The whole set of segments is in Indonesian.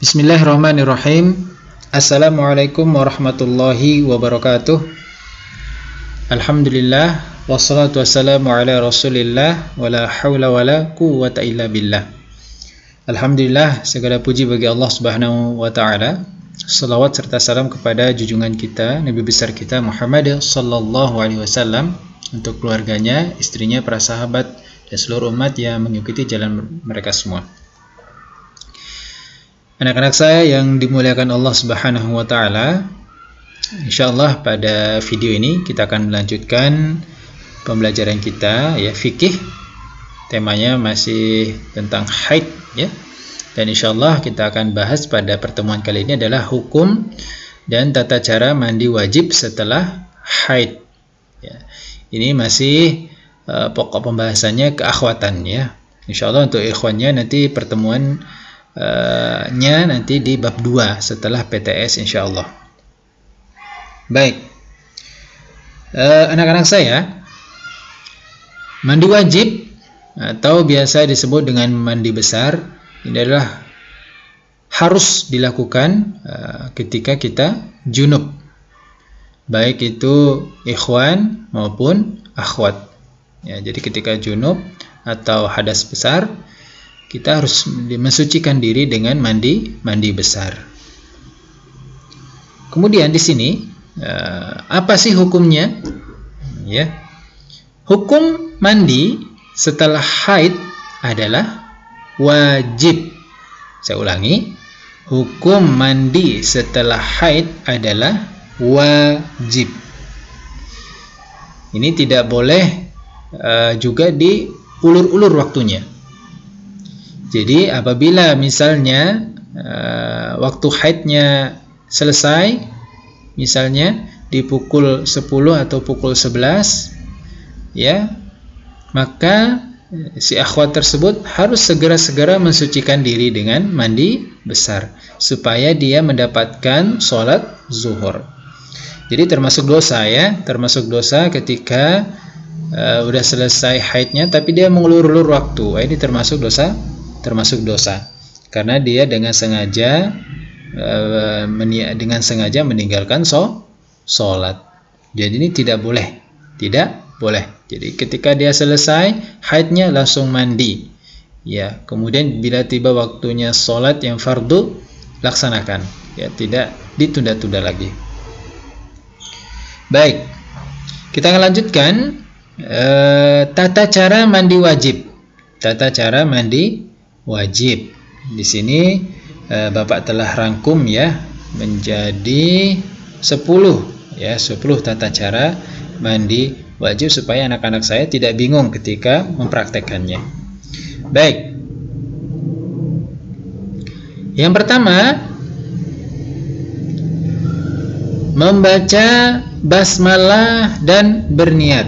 Bismillahirrahmanirrahim. Assalamualaikum warahmatullahi wabarakatuh. Alhamdulillah, wassalatu wassalamu ala rasulillah, wala hawla wala quwwata illa billah. Alhamdulillah, segala puji bagi Allah subhanahu wa ta'ala. Salawat serta salam kepada junjungan kita, Nabi besar kita Muhammad sallallahu alaihi wasallam, untuk keluarganya, istrinya, para sahabat, dan seluruh umat yang mengikuti jalan mereka semua. Anak-anak saya yang dimuliakan Allah subhanahu wa ta'ala, insyaallah pada video ini kita akan melanjutkan pembelajaran kita, ya, fikih. Temanya masih tentang haid, ya. Dan insyaallah kita akan bahas pada pertemuan kali ini adalah hukum dan tata cara mandi wajib setelah haid, ya. Ini masih pokok pembahasannya keakhwatan, ya. Insyaallah untuk ikhwannya nanti pertemuan nanti di bab 2 setelah PTS insyaallah. Baik, anak-anak saya, mandi wajib atau biasa disebut dengan mandi besar ini adalah harus dilakukan ketika kita junub, baik itu ikhwan maupun akhwat, ya. Jadi ketika junub atau hadas besar, kita harus mensucikan diri dengan mandi besar. Kemudian di sini apa sih hukumnya? Ya, hukum mandi setelah haid adalah wajib. Saya ulangi, hukum mandi setelah haid adalah wajib. Ini tidak boleh juga diulur-ulur waktunya. Jadi apabila misalnya waktu haidnya selesai, misalnya di pukul 10 atau pukul 11, ya, maka si akhwat tersebut harus segera-segera mensucikan diri dengan mandi besar supaya dia mendapatkan sholat zuhur. Jadi termasuk dosa, ya, termasuk dosa ketika udah selesai haidnya tapi dia mengulur-ulur waktu. Ini termasuk dosa karena dia dengan sengaja meninggalkan sholat. Jadi ini tidak boleh. Jadi ketika dia selesai haidnya langsung mandi, ya. Kemudian bila tiba waktunya sholat yang fardu, laksanakan, ya, tidak ditunda-tunda lagi. Baik, kita akan lanjutkan tata cara mandi wajib. Di sini Bapak telah rangkum, ya, menjadi 10 tata cara mandi wajib supaya anak-anak saya tidak bingung ketika mempraktekannya. Baik. Yang pertama, membaca basmalah dan berniat.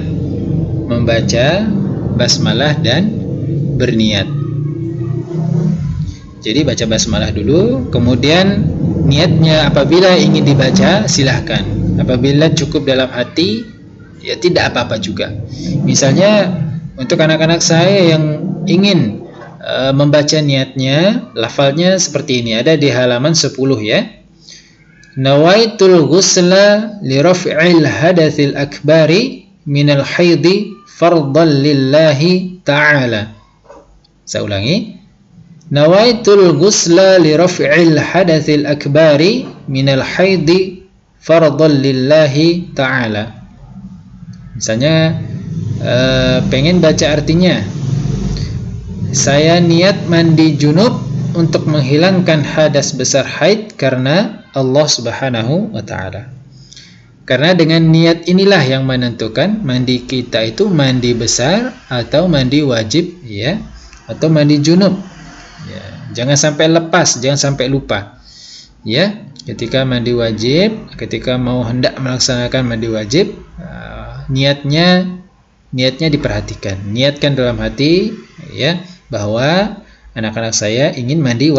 Jadi baca basmalah dulu, kemudian niatnya apabila ingin dibaca silahkan. Apabila cukup dalam hati, ya tidak apa-apa juga. Misalnya untuk anak-anak saya yang ingin membaca niatnya, lafalnya seperti ini, ada di halaman 10, ya. Nawaitul ghusla li raf'il hadatsil akbari minal haidi fardhan lillahi ta'ala. Saya ulangi. Nawaitul ghusla li raf'il hadatsil akbari minal haidi fardhan lillahi ta'ala. Misalnya pengen baca artinya, saya niat mandi junub untuk menghilangkan hadas besar haid karena Allah subhanahu wa ta'ala. Karena dengan niat inilah yang menentukan mandi kita itu mandi besar atau mandi wajib, ya, atau mandi junub. Ya, jangan sampai lepas, jangan sampai lupa, ya. Ketika mandi wajib, ketika mau hendak melaksanakan mandi wajib, niatnya diperhatikan. Niatkan dalam hati, ya, bahwa anak-anak saya ingin mandi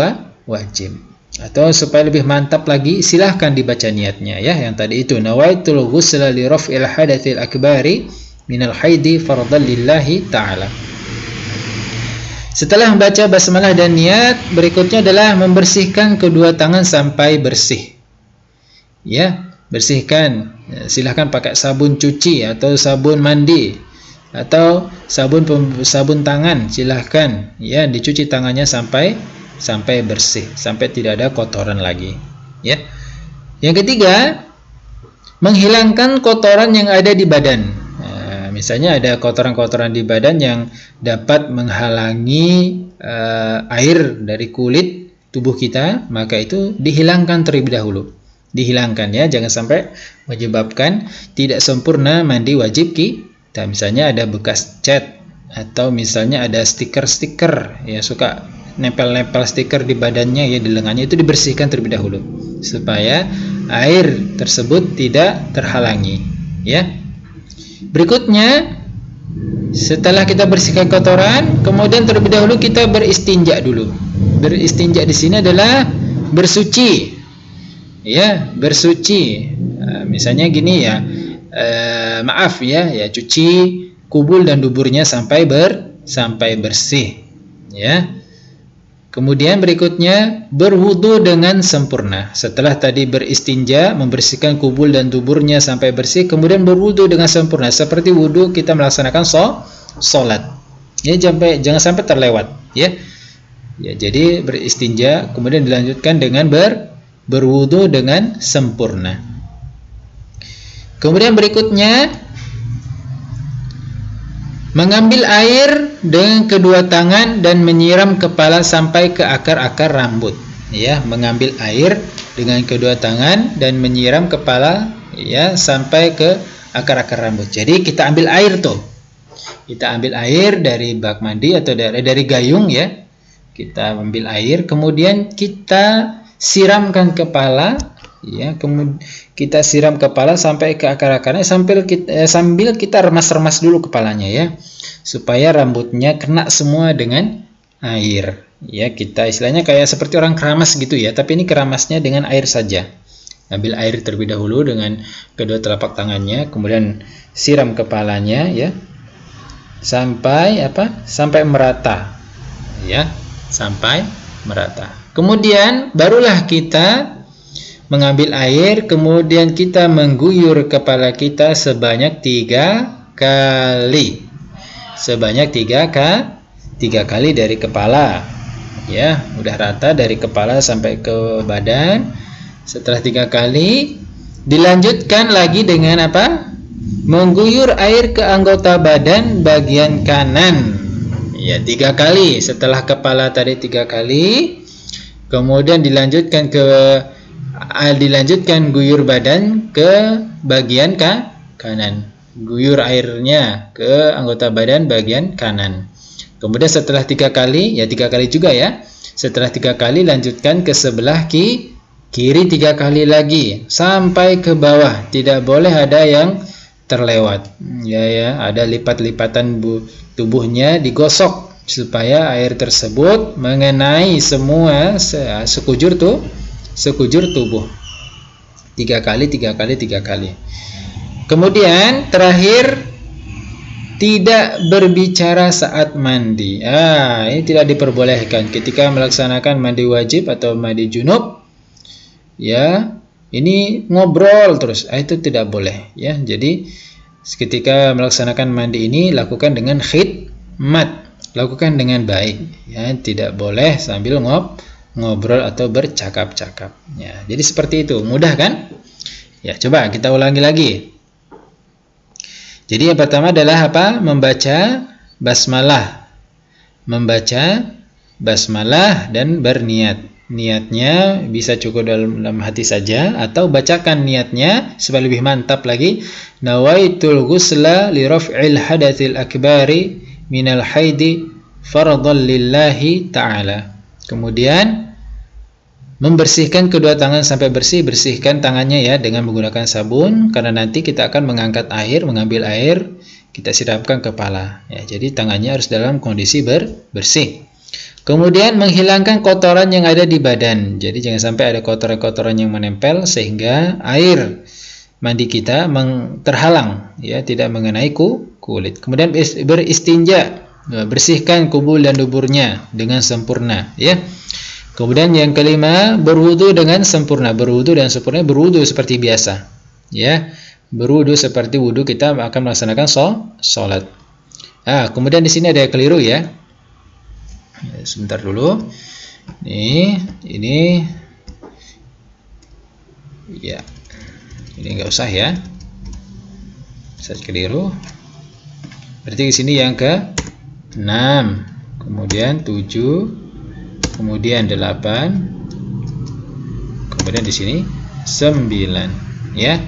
wajib. Atau supaya lebih mantap lagi, silahkan dibaca niatnya, ya, yang tadi itu, nawaitul ghusla li raf'il hadatsil akbari minal haidi fardhan lillahi ta'ala. Setelah membaca basmalah dan niat, berikutnya adalah membersihkan kedua tangan sampai bersih. Ya, bersihkan. Ya, silahkan pakai sabun cuci atau sabun mandi atau sabun tangan, silahkan. Ya, dicuci tangannya sampai bersih, sampai tidak ada kotoran lagi. Ya. Yang ketiga, menghilangkan kotoran yang ada di badan. Nah, misalnya ada kotoran-kotoran di badan yang dapat menghalangi air dari kulit tubuh kita, maka itu dihilangkan terlebih dahulu. Dihilangkan ya, jangan sampai menyebabkan tidak sempurna mandi wajib kita. Misalnya ada bekas cat atau misalnya ada stiker-stiker ya, suka nempel-nempel stiker di badannya ya, di lengannya, itu dibersihkan terlebih dahulu supaya air tersebut tidak terhalangi ya. Berikutnya, setelah kita bersihkan kotoran, kemudian terlebih dahulu kita beristinja dulu. Beristinja di sini adalah bersuci. Ya, bersuci. Misalnya gini ya, maaf ya, cuci kubul dan duburnya sampai bersih. Ya. Kemudian berikutnya berwudu dengan sempurna. Setelah tadi beristinja, membersihkan kubul dan duburnya sampai bersih, kemudian berwudu dengan sempurna. Seperti wudu kita melaksanakan sholat. Ya, jangan sampai terlewat. Ya, jadi beristinja, kemudian dilanjutkan dengan berwudu dengan sempurna. Kemudian berikutnya mengambil air dengan kedua tangan dan menyiram kepala sampai ke akar-akar rambut. Ya, mengambil air dengan kedua tangan dan menyiram kepala ya sampai ke akar-akar rambut. Jadi kita ambil air tuh. Kita ambil air dari bak mandi atau dari gayung ya. Kita ambil air, kemudian kita siramkan kepala ya, kemudian kita siram kepala sampai ke akar-akarnya sambil kita remas-remas dulu kepalanya ya, supaya rambutnya kena semua dengan air ya. Kita istilahnya kayak seperti orang keramas gitu ya, tapi ini keramasnya dengan air saja. Ambil air terlebih dahulu dengan kedua telapak tangannya, kemudian siram kepalanya ya sampai merata ya, sampai merata. Kemudian barulah kita mengambil air, kemudian kita mengguyur kepala kita sebanyak 3 kali. Sebanyak 3 kali dari kepala. Ya, udah rata dari kepala sampai ke badan. Setelah 3 kali, dilanjutkan lagi dengan apa? Mengguyur air ke anggota badan bagian kanan. Ya, 3 kali. Setelah kepala tadi 3 kali, kemudian dilanjutkan guyur badan ke bagian kanan. Guyur airnya ke anggota badan bagian kanan. Kemudian setelah 3 kali, ya 3 kali juga ya. Setelah 3 kali, lanjutkan ke sebelah kiri 3 kali lagi sampai ke bawah. Tidak boleh ada yang terlewat. Ya, ada lipat-lipatan tubuhnya, digosok supaya air tersebut mengenai semua sekujur tubuh. 3 kali. Kemudian terakhir, tidak berbicara saat mandi. Ini tidak diperbolehkan ketika melaksanakan mandi wajib atau mandi junub. Ya, ini ngobrol terus. Itu tidak boleh ya. Jadi ketika melaksanakan mandi ini lakukan dengan khidmat. Lakukan dengan baik ya, tidak boleh sambil ngobrol atau bercakap-cakap ya. Jadi seperti itu, mudah kan? Ya, coba kita ulangi lagi. Jadi yang pertama adalah apa? Membaca basmalah dan berniat. Niatnya bisa cukup dalam hati saja atau bacakan niatnya supaya lebih mantap lagi. Nawaitul ghusla li raf'il hadatsil akbari minal haidi fardhan lillahi ta'ala. Kemudian membersihkan kedua tangan sampai bersih. Bersihkan tangannya ya dengan menggunakan sabun, karena nanti kita akan mengambil air, kita siramkan kepala ya. Jadi tangannya harus dalam kondisi bersih. Kemudian menghilangkan kotoran yang ada di badan. Jadi jangan sampai ada kotoran-kotoran yang menempel sehingga air mandi kita terhalang ya, tidak mengenai kulit. Kemudian beristinja bersihkan kubul dan duburnya dengan sempurna, ya. Kemudian yang kelima, berwudu dengan sempurna. Berwudu dan sempurna, berwudu seperti biasa, ya. Berwudu seperti wudu kita akan melaksanakan sholat. Kemudian di sini ada yang keliru, ya. Sebentar dulu. Ini ya. Ini enggak usah, ya. Saya keliru. Berarti di sini yang ke-6, kemudian 7, kemudian 8, kemudian di sini 9, ya.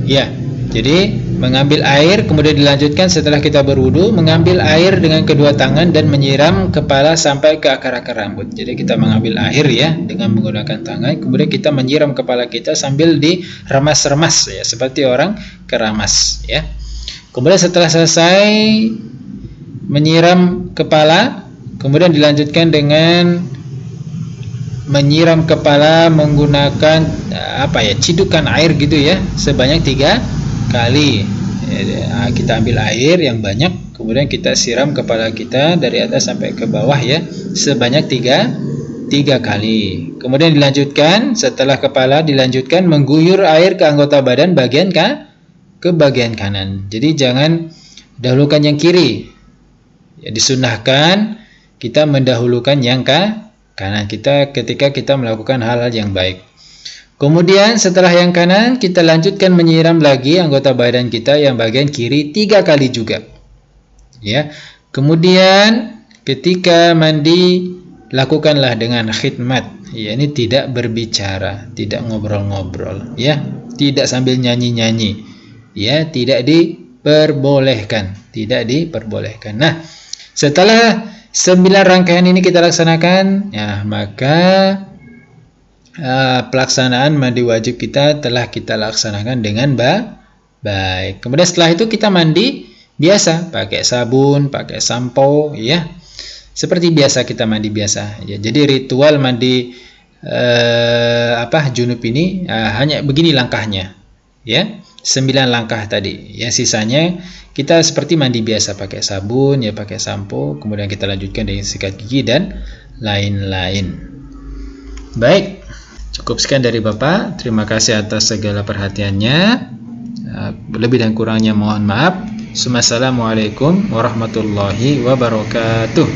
Ya, jadi mengambil air kemudian dilanjutkan setelah kita berwudu, mengambil air dengan kedua tangan dan menyiram kepala sampai ke akar-akar rambut. Jadi kita mengambil air, ya, dengan menggunakan tangan, kemudian kita menyiram kepala kita sambil diremas-remas, ya, seperti orang keramas, ya. Kemudian setelah selesai menyiram kepala, kemudian dilanjutkan dengan menyiram kepala menggunakan cidukan air gitu, ya, sebanyak 3 kali. Kita ambil air yang banyak, kemudian kita siram kepala kita dari atas sampai ke bawah, ya, sebanyak 3 kali. Kemudian dilanjutkan, setelah kepala dilanjutkan mengguyur air ke anggota badan bagian ke bagian kanan. Jadi jangan dahulukan yang kiri. Ya, disunahkan kita mendahulukan yang kanan kita ketika kita melakukan hal-hal yang baik. Kemudian setelah yang kanan, kita lanjutkan menyiram lagi anggota badan kita yang bagian kiri 3 kali juga, ya. Kemudian ketika mandi, lakukanlah dengan khidmat, ya, ini tidak berbicara, tidak ngobrol-ngobrol, ya, tidak sambil nyanyi-nyanyi, ya, tidak diperbolehkan. Nah, setelah 9 rangkaian ini kita laksanakan, ya, maka pelaksanaan mandi wajib kita telah kita laksanakan dengan baik. Kemudian setelah itu kita mandi biasa, pakai sabun, pakai sampo, ya, seperti biasa kita mandi biasa, ya. Jadi ritual mandi junub ini hanya begini langkahnya, ya, 9 langkah tadi. Ya, sisanya kita seperti mandi biasa, pakai sabun, ya, pakai sampo, kemudian kita lanjutkan dengan sikat gigi dan lain-lain. Baik, cukup sekian dari Bapak. Terima kasih atas segala perhatiannya. Lebih dan kurangnya mohon maaf. Assalamualaikum warahmatullahi wabarakatuh.